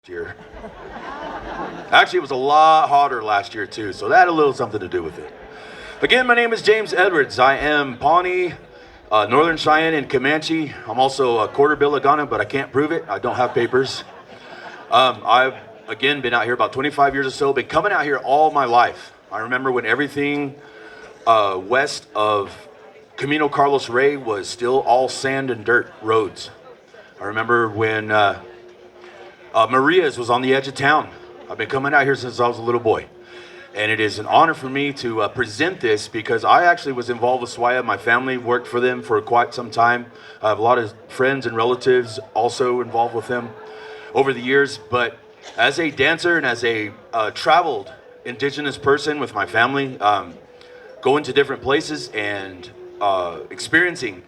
year. Actually, it was a lot hotter last year too, so that had a little something to do with it. Again, my name is James Edwards. I am Pawnee, Northern Cheyenne, and Comanche. I'm also a quarter Billigana, but I can't prove it. I don't have papers. I've, again, been out here about 25 years or so. Been coming out here all my life. I remember when everything west of Camino Carlos Rey was still all sand and dirt roads. I remember when Maria's was on the edge of town. I've been coming out here since I was a little boy. And it is an honor for me to present this because I actually was involved with Swaia. My family worked for them for quite some time. I have a lot of friends and relatives also involved with them over the years. But as a dancer and as a traveled indigenous person with my family, going to different places and experiencing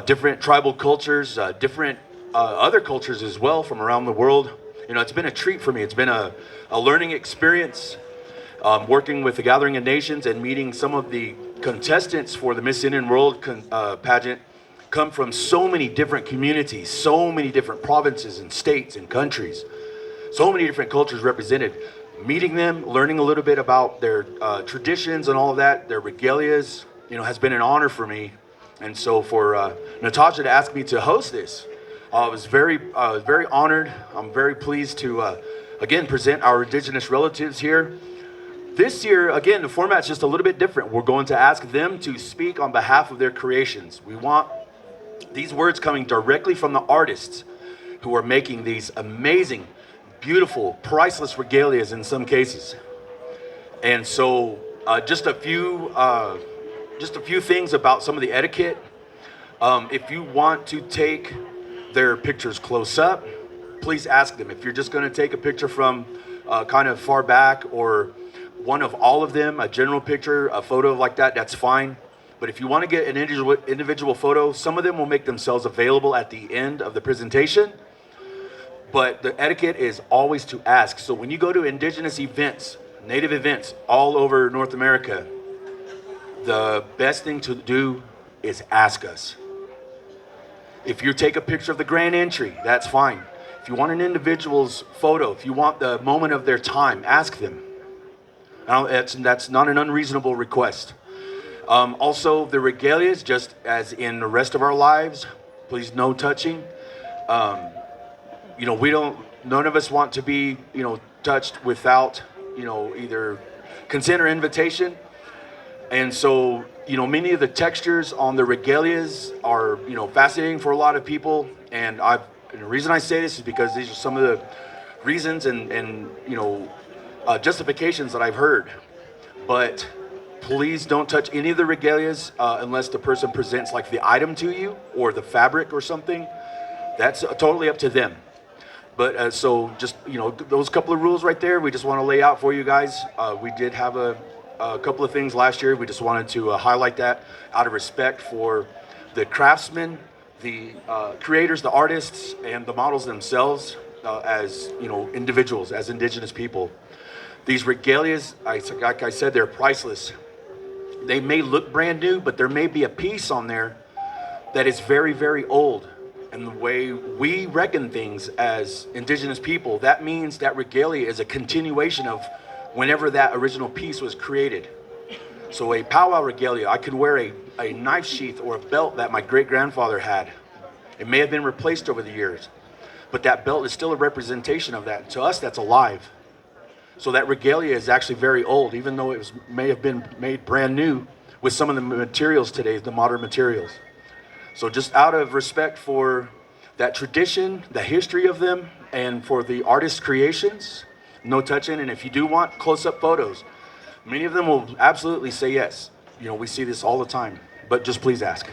different tribal cultures, different other cultures as well from around the world. You know, it's been a treat for me. It's been a learning experience, working with the Gathering of Nations and meeting some of the contestants for the Miss Indian World pageant come from so many different communities, so many different provinces and states and countries, so many different cultures represented. Meeting them, learning a little bit about their traditions and all of that, their regalias, you know, has been an honor for me. And so for Natasha to ask me to host this, I was very honored. I'm very pleased to, again, present our indigenous relatives here. This year, again, the format's just a little bit different. We're going to ask them to speak on behalf of their creations. We want these words coming directly from the artists who are making these amazing, beautiful, priceless regalias in some cases. And so just a few things about some of the etiquette. If you want to take their pictures close up, please ask them. If you're just going to take a picture from kind of far back or one of all of them, a general picture, a photo like that, that's fine. But if you want to get an individual photo, some of them will make themselves available at the end of the presentation. But the etiquette is always to ask. So when you go to indigenous events, native events all over North America, the best thing to do is ask us. If you take a picture of the grand entry, that's fine. If you want an individual's photo, if you want the moment of their time, ask them. Now, that's not an unreasonable request. Also, the regalias, just as in the rest of our lives, please no touching. You know, none of us want to be, you know, touched without, you know, either consent or invitation. And so, you know, many of the textures on the regalias are, you know, fascinating for a lot of people. And the reason I say this is because these are some of the reasons and you know, justifications that I've heard. But please don't touch any of the regalias unless the person presents like the item to you or the fabric or something. That's totally up to them. But so just, you know, those couple of rules right there, we just want to lay out for you guys. We did have a couple of things last year. We just wanted to highlight that out of respect for the craftsmen, the creators, the artists, and the models themselves as, you know, individuals, as indigenous people. These regalias, like I said, they're priceless. They may look brand new, but there may be a piece on there that is very, very old. And the way we reckon things as indigenous people, that means that regalia is a continuation of whenever that original piece was created. So a powwow regalia, I could wear a knife sheath or a belt that my great-grandfather had. It may have been replaced over the years, but that belt is still a representation of that. To us, that's alive. So that regalia is actually very old, even though it may have been made brand new with some of the materials today, the modern materials. So just out of respect for that tradition, the history of them, and for the artist's creations, no touching. And if you do want close-up photos, many of them will absolutely say yes. You know, we see this all the time, but just please ask.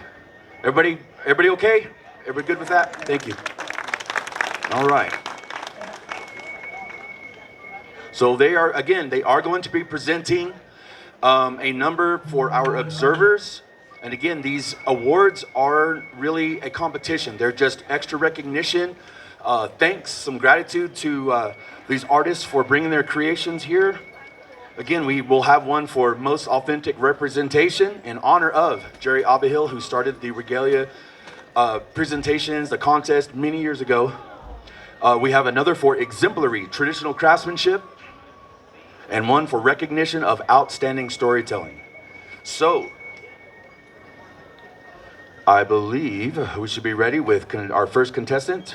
Everybody okay? Everybody good with that? Thank you. All right. So they are going to be presenting a number for our observers. And again, these awards are really a competition. They're just extra recognition. Thanks, some gratitude to these artists for bringing their creations here. Again, we will have one for most authentic representation in honor of Jerry Abihill, who started the Regalia presentations, the contest many years ago. We have another for exemplary traditional craftsmanship, and one for recognition of outstanding storytelling. So, I believe we should be ready with our first contestant.